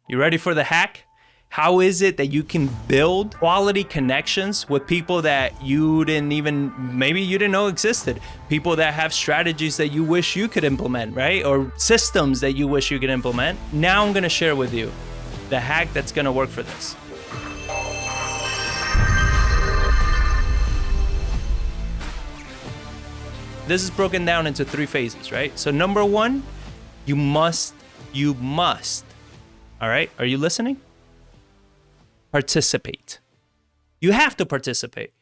You ready for the hack? How is it that you can build quality connections with people that you didn't even, maybe you didn't know existed? People that have strategies that you wish you could implement, right? Or systems that you wish you could implement. Now I'm gonna share with you the hack that's gonna work for this. This is broken down into 3 phases, right? So number 1, you must, all right? Are you listening? Participate. You have to participate.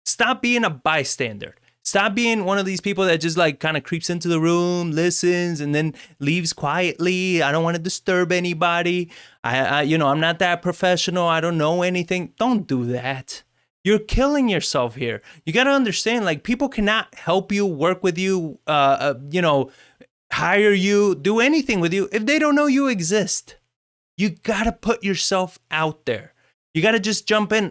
Stop being a bystander. Stop being one of these people that just like kind of creeps into the room, listens, and then leaves quietly. I don't want to disturb anybody. I'm not that professional. I don't know anything. Don't do that. You're killing yourself here. You got to understand, like, people cannot help you, work with you, hire you, do anything with you if they don't know you exist. You got to put yourself out there. You got to just jump in,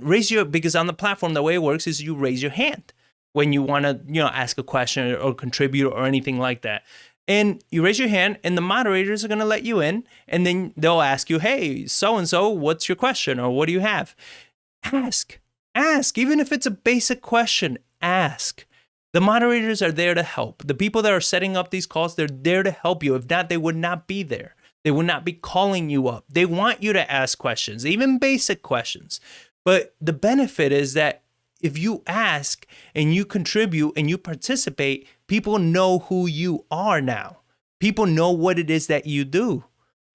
because on the platform, the way it works is you raise your hand when you want to, ask a question or contribute or anything like that. And you raise your hand and the moderators are going to let you in, and then they'll ask you, hey, so-and-so, what's your question? Or what do you have? Ask, even if it's a basic question, ask. The moderators are there to help. The people that are setting up these calls, they're there to help you. If not, they would not be there. They will not be calling you up. They want you to ask questions, even basic questions. But the benefit is that if you ask and you contribute and you participate, people know who you are now. People know what it is that you do,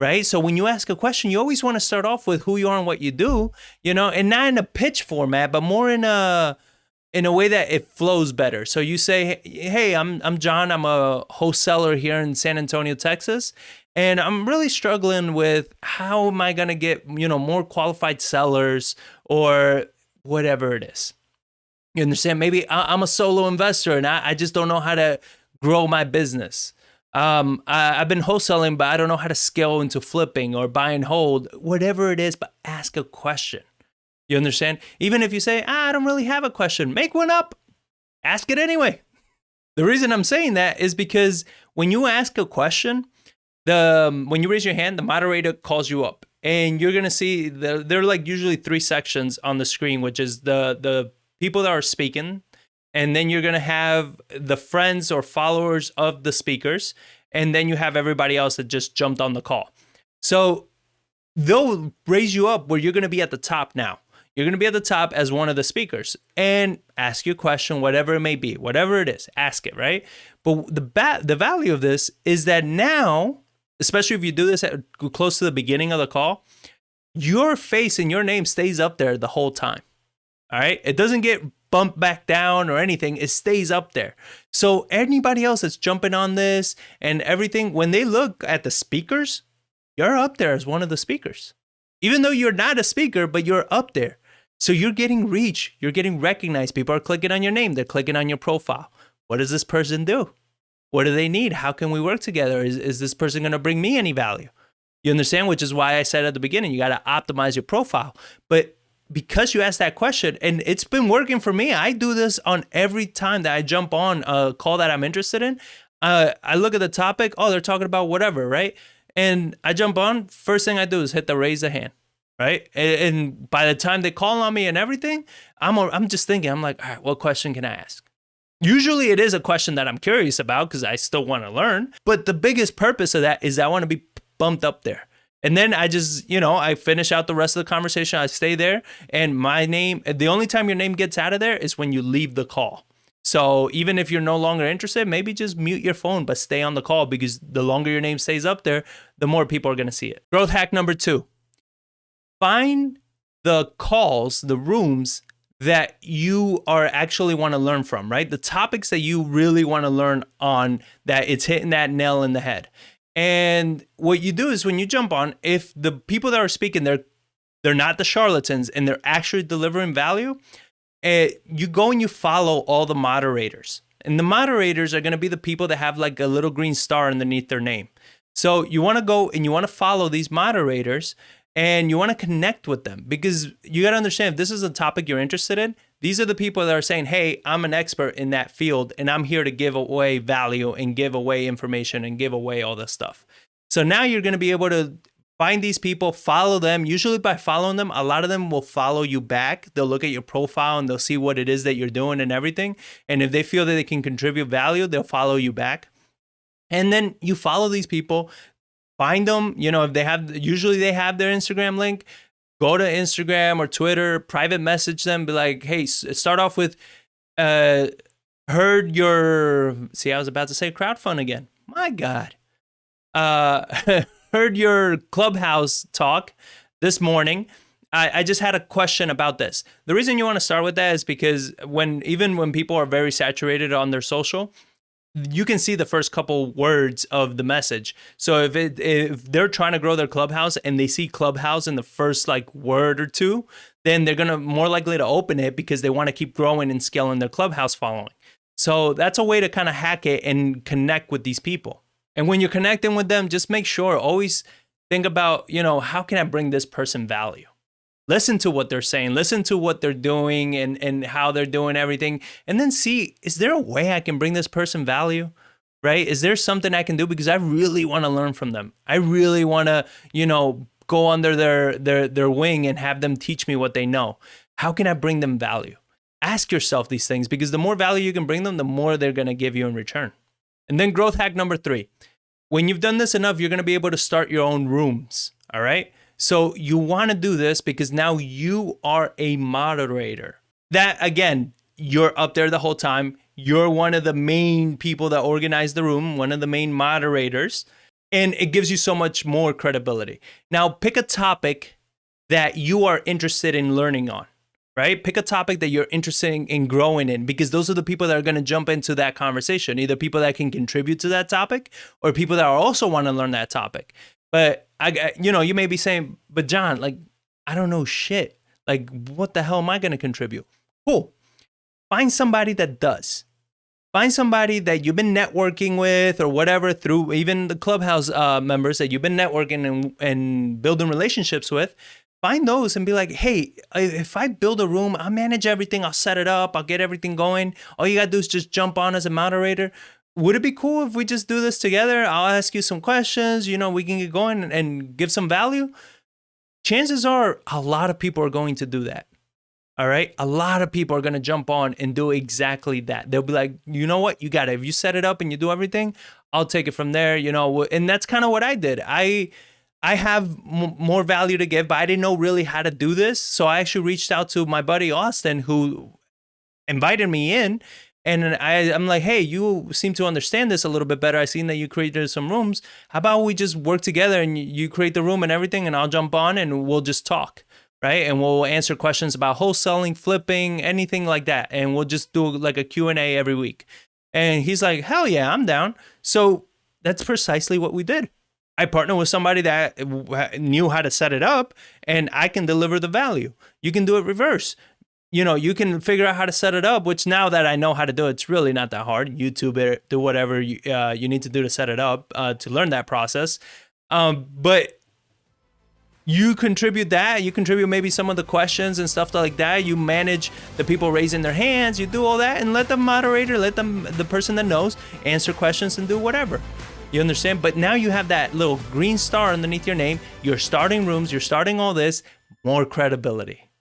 right? So when you ask a question, you always want to start off with who you are and what you do, and not in a pitch format, but more in a way that it flows better. So you say, hey, I'm John. I'm a wholesaler here in San Antonio, Texas. And I'm really struggling with how am I going to get, more qualified sellers or whatever it is. You understand? Maybe I'm a solo investor and I just don't know how to grow my business. I've been wholesaling, but I don't know how to scale into flipping or buy and hold, whatever it is, but ask a question. You understand? Even if you say, I don't really have a question, make one up. Ask it anyway. The reason I'm saying that is because when you ask a question, when you raise your hand, the moderator calls you up, and you're gonna see there are like usually 3 sections on the screen, which is the people that are speaking, and then you're gonna have the friends or followers of the speakers, and then you have everybody else that just jumped on the call. So they'll raise you up where you're gonna be at the top now. You're gonna be at the top as one of the speakers and ask your question, whatever it may be, whatever it is, ask it, right? But the value of this is that now, especially if you do this close to the beginning of the call, your face and your name stays up there the whole time. All right? It doesn't get bumped back down or anything. It stays up there. So anybody else that's jumping on this and everything, when they look at the speakers, you're up there as one of the speakers. Even though you're not a speaker, but you're up there. So you're getting reach. You're getting recognized. People are clicking on your name. They're clicking on your profile. What does this person do? What do they need? How can we work together? Is this person going to bring me any value? You understand? Which is why I said at the beginning, you got to optimize your profile. But because you asked that question, and it's been working for me, I do this on every time that I jump on a call that I'm interested in. I look at the topic. Oh, they're talking about whatever, right? And I jump on. First thing I do is hit the raise the hand, right? And by the time they call on me and everything, I'm just thinking, I'm like, all right, what question can I ask? Usually it is a question that I'm curious about because I still want to learn. But the biggest purpose of that is I want to be bumped up there. And then I just, I finish out the rest of the conversation. I stay there. And my name, the only time your name gets out of there is when you leave the call. So even if you're no longer interested, maybe just mute your phone, but stay on the call, because the longer your name stays up there, the more people are going to see it. Growth hack number 2. Find the calls, the rooms that you are actually want to learn from, right? The topics that you really want to learn on, that it's hitting that nail in the head. And what you do is when you jump on, if the people that are speaking, they're not the charlatans and they're actually delivering value, you go and you follow all the moderators. And the moderators are going to be the people that have like a little green star underneath their name. So you want to go and you want to follow these moderators, and you want to connect with them, because you got to understand, if this is a topic you're interested in, these are the people that are saying, hey, I'm an expert in that field and I'm here to give away value and give away information and give away all this stuff. So now you're going to be able to Find these people, follow them. Usually by following them, a lot of them will follow you back. They'll look at your profile and they'll see what it is that you're doing and everything. And if they feel that they can contribute value, they'll follow you back. And then you follow these people, find them, if they have, usually they have their Instagram link, go to Instagram or Twitter, private message them, be like, hey, start off with, heard your, see, I was about to say crowdfund again. My God. Heard your Clubhouse talk this morning. I just had a question about this. The reason you want to start with that is because even when people are very saturated on their social, you can see the first couple words of the message. So if they're trying to grow their Clubhouse and they see Clubhouse in the first word or two, then they're gonna more likely to open it because they want to keep growing and scaling their Clubhouse following. So that's a way to kind of hack it and connect with these people. And when you're connecting with them, just make sure, always think about, how can I bring this person value? Listen to what they're saying, listen to what they're doing and how they're doing everything. And then see, is there a way I can bring this person value, right? Is there something I can do? Because I really want to learn from them. I really want to, go under their wing and have them teach me what they know. How can I bring them value? Ask yourself these things, because the more value you can bring them, the more they're going to give you in return. And then growth hack number 3. When you've done this enough, you're going to be able to start your own rooms. All right. So you want to do this because now you are a moderator. That, again, you're up there the whole time. You're one of the main people that organize the room, one of the main moderators, and it gives you so much more credibility. Now, pick a topic that you are interested in learning on. Right? Pick a topic that you're interested in growing in, because those are the people that are going to jump into that conversation, either people that can contribute to that topic or people that also want to learn that topic. But you may be saying, but John, I don't know shit. What the hell am I going to contribute? Cool. Find somebody that does. Find somebody that you've been networking with or whatever, through even the Clubhouse members that you've been networking and building relationships with. Find those and be like, hey, if I build a room, I'll manage everything. I'll set it up. I'll get everything going. All you got to do is just jump on as a moderator. Would it be cool if we just do this together? I'll ask you some questions. We can get going and give some value. Chances are a lot of people are going to do that. All right. A lot of people are going to jump on and do exactly that. They'll be like, you know what? You got it. If you set it up and you do everything, I'll take it from there. And that's kind of what I did. I have more value to give, but I didn't know really how to do this. So I actually reached out to my buddy Austin, who invited me in. And I'm like, hey, you seem to understand this a little bit better. I seen that you created some rooms. How about we just work together and you create the room and everything, and I'll jump on and we'll just talk, right? And we'll answer questions about wholesaling, flipping, anything like that. And we'll just do a Q&A every week. And he's like, hell yeah, I'm down. So that's precisely what we did. I partner with somebody that knew how to set it up, and I can deliver the value. You can do it reverse. You can figure out how to set it up, which now that I know how to do it, it's really not that hard. YouTube it, do whatever you need to do to set it up, to learn that process. But you contribute that. You contribute maybe some of the questions and stuff like that. You manage the people raising their hands. You do all that, and let the moderator, the person that knows, answer questions and do whatever. You understand? But now you have that little green star underneath your name. You're starting rooms. You're starting all this. More credibility.